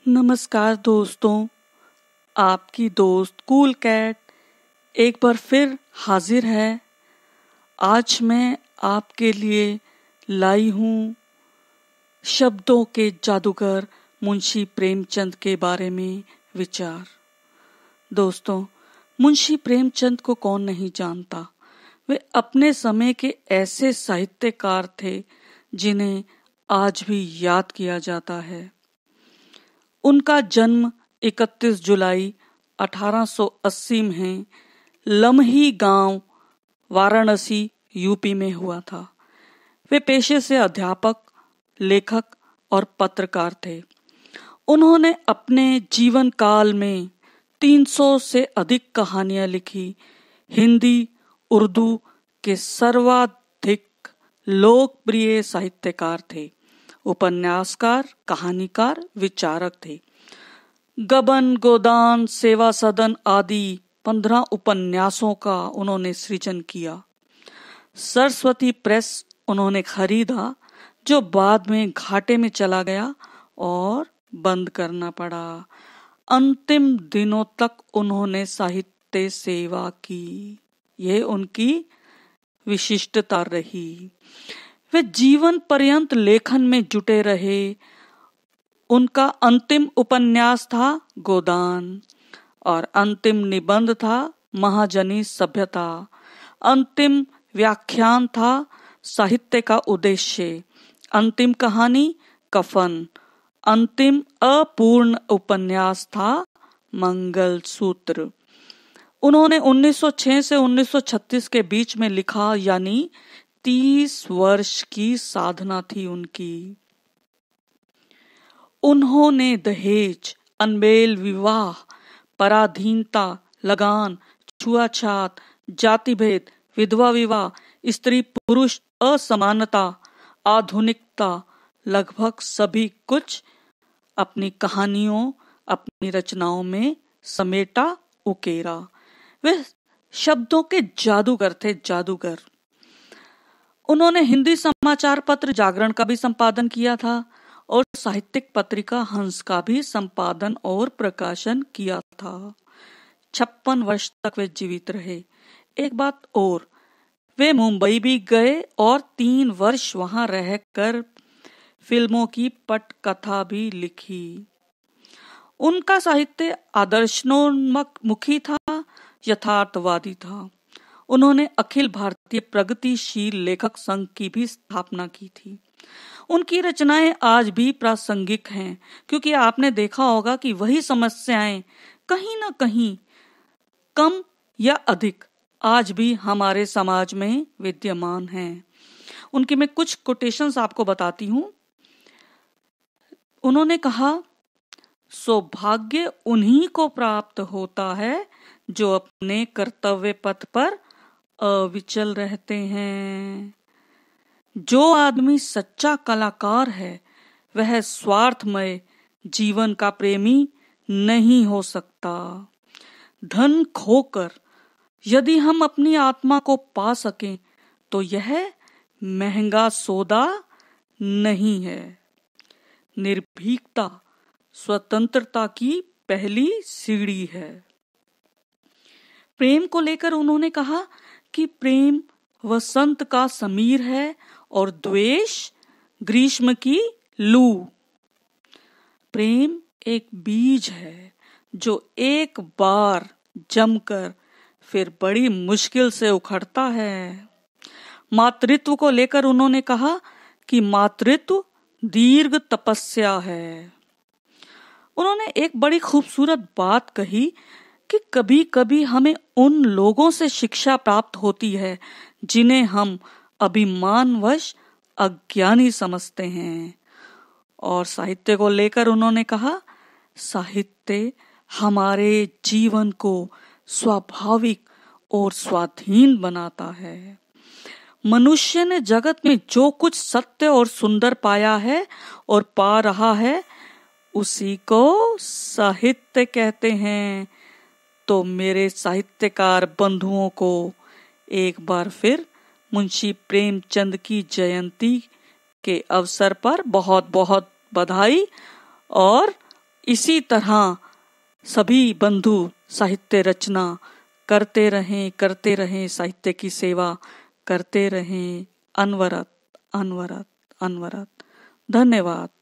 नमस्कार दोस्तों, आपकी दोस्त कूल कैट एक बार फिर हाजिर है। आज मैं आपके लिए लाई हूँ शब्दों के जादूगर मुंशी प्रेमचंद के बारे में विचार। दोस्तों, मुंशी प्रेमचंद को कौन नहीं जानता। वे अपने समय के ऐसे साहित्यकार थे जिन्हें आज भी याद किया जाता है। उनका जन्म 31 जुलाई 1880 में लमही गांव वाराणसी यूपी में हुआ था। वे पेशे से अध्यापक, लेखक और पत्रकार थे। उन्होंने अपने जीवन काल में 300 से अधिक कहानियां लिखी। हिंदी, उर्दू के सर्वाधिक लोकप्रिय साहित्यकार थे। उपन्यासकार, कहानीकार, विचारक थे। गबन, गोदान, सेवा सदन आदि 15 उपन्यासों का उन्होंने सृजन किया। सरस्वती प्रेस उन्होंने खरीदा, जो बाद में घाटे में चला गया और बंद करना पड़ा। अंतिम दिनों तक उन्होंने साहित्य सेवा की। यह उनकी विशिष्टता रही। वे जीवन पर्यंत लेखन में जुटे रहे। उनका अंतिम उपन्यास था गोदान और अंतिम निबंध था महाजनी सभ्यता। अंतिम व्याख्यान था साहित्य का उद्देश्य। अंतिम कहानी कफन। अंतिम अपूर्ण उपन्यास था मंगल सूत्र। उन्होंने 1906 से 1936 के बीच में लिखा, यानी 30 वर्ष की साधना थी उनकी। उन्होंने दहेज, अनबेल विवाह, पराधीनता, लगान, छुआछात, जाति भेद, विधवा विवाह, स्त्री पुरुष असमानता, आधुनिकता, लगभग सभी कुछ अपनी कहानियों, अपनी रचनाओं में समेटा उकेरा। वे शब्दों के जादूगर थे, जादूगर। उन्होंने हिंदी समाचार पत्र जागरण का भी संपादन किया था और साहित्यिक पत्रिका हंस का भी संपादन और प्रकाशन किया था। 56 वर्ष तक वे जीवित रहे। एक बात और, वे मुंबई भी गए और 3 वर्ष वहां रहकर फिल्मों की पटकथा भी लिखी। उनका साहित्य आदर्शोन्मुखी था, यथार्थवादी था। उन्होंने अखिल भारतीय प्रगतिशील लेखक संघ की भी स्थापना की थी। उनकी रचनाएं आज भी प्रासंगिक हैं, क्योंकि आपने देखा होगा कि वही समस्याएं कहीं ना कहीं कम या अधिक आज भी हमारे समाज में विद्यमान हैं। उनकी मैं कुछ कोटेशंस आपको बताती हूं। उन्होंने कहा, सौभाग्य उन्हीं को प्राप्त होता है जो अपने कर्तव्य पथ पर अविचल रहते हैं। जो आदमी सच्चा कलाकार है वह स्वार्थमय जीवन का प्रेमी नहीं हो सकता। धन खोकर यदि हम अपनी आत्मा को पा सकें तो यह महंगा सौदा नहीं है। निर्भीकता स्वतंत्रता की पहली सीढ़ी है। प्रेम को लेकर उन्होंने कहा कि प्रेम वसंत का समीर है और द्वेष ग्रीष्म की लू। प्रेम एक बीज है जो एक बार जमकर फिर बड़ी मुश्किल से उखड़ता है। मातृत्व को लेकर उन्होंने कहा कि मातृत्व दीर्घ तपस्या है। उन्होंने एक बड़ी खूबसूरत बात कही कि कभी कभी हमें उन लोगों से शिक्षा प्राप्त होती है जिन्हें हम अभिमानवश अज्ञानी समझते हैं। और साहित्य को लेकर उन्होंने कहा, साहित्य हमारे जीवन को स्वाभाविक और स्वाधीन बनाता है। मनुष्य ने जगत में जो कुछ सत्य और सुंदर पाया है और पा रहा है उसी को साहित्य कहते हैं। तो मेरे साहित्यकार बंधुओं को एक बार फिर मुंशी प्रेमचंद की जयंती के अवसर पर बहुत बहुत बधाई और इसी तरह सभी बंधु साहित्य रचना करते रहें साहित्य की सेवा करते रहें अनवरत अनवरत अनवरत। धन्यवाद।